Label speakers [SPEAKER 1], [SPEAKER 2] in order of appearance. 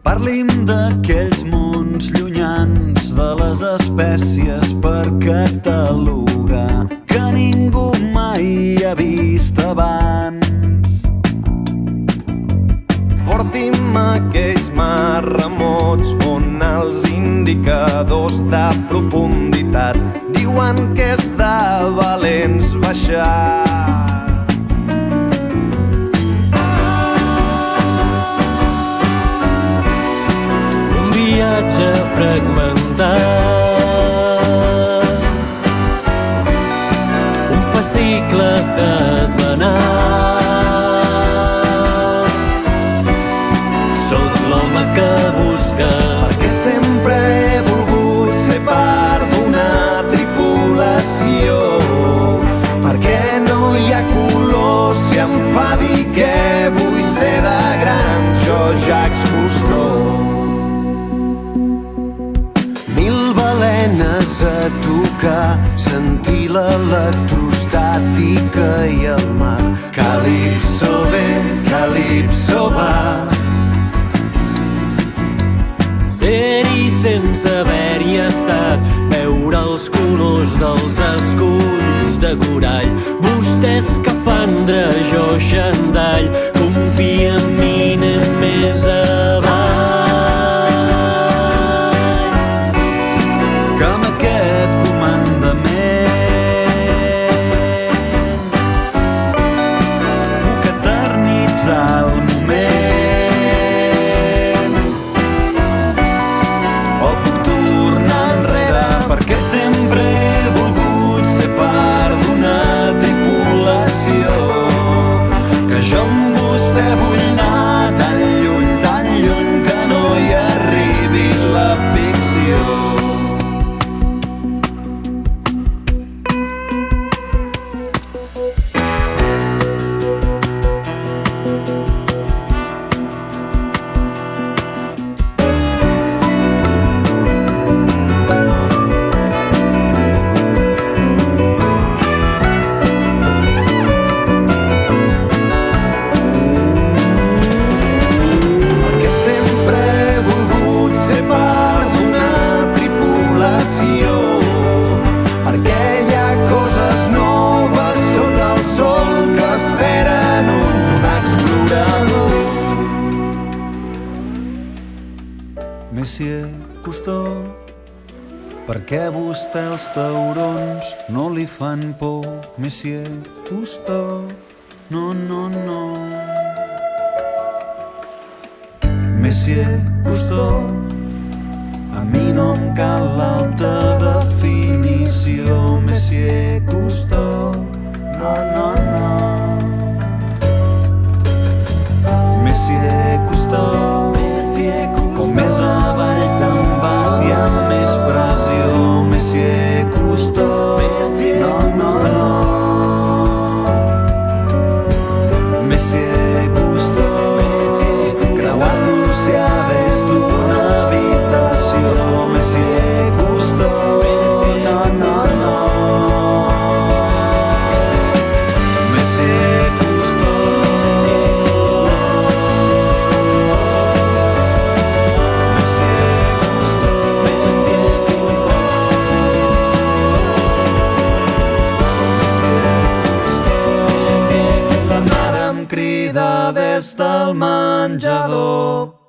[SPEAKER 1] Parli'm d'aquells mons llunyans, de les espècies per catalogar, que ningú mai ha vist abans.
[SPEAKER 2] Porti'm aquells mars remots on els indicadors de profunditat diuen que és de valents baixar.
[SPEAKER 3] Un viatge fragmentat, un fascicle setmanal. Soc l'home que busca,
[SPEAKER 2] Perquè sempre he volgut ser part d'una tripulació. Perquè no hi ha color si em fa dir que vull ser de gran jo, Jacques Cousteau.
[SPEAKER 1] 1000 balenes a tocar, sentir l'electrostàtica i el mar. Calipso ve, calipso va.
[SPEAKER 3] ser-hi sense haver-hi estat, veure els colors dels esculls de corall. Vostè escafandra, jo xandall, confia en mi, anem més avall.
[SPEAKER 1] Que amb aquest comandament puc eternitzar el moment, o puc tornar enrere, perquè sempre he volgut ser part d'una tripulació. Que jo amb vostè vull anar tan lluny que no hi arribi la ficció.
[SPEAKER 2] Perquè sempre he volgut ser part d'una tripulació. Perquè hi ha coses noves sota el sol que esperen un explorador.
[SPEAKER 1] Monsieur Cousteau, per què a vostè els taurons no li fan por? Monsieur Cousteau, no, no, no. Monsieur Cousteau, a mi no em cal l'alta definició. Monsieur Cousteau, no, no, no. Monsieur Cousteau, com més avall te'n vas hi ha més pressió. Monsieur Cousteau, no, no, no. Monsieur Cousteau, creuant l'oceà des d'una habitació. Monsieur Cousteau, no, no, no. Monsieur Cousteau, la mare em crida des del menjador.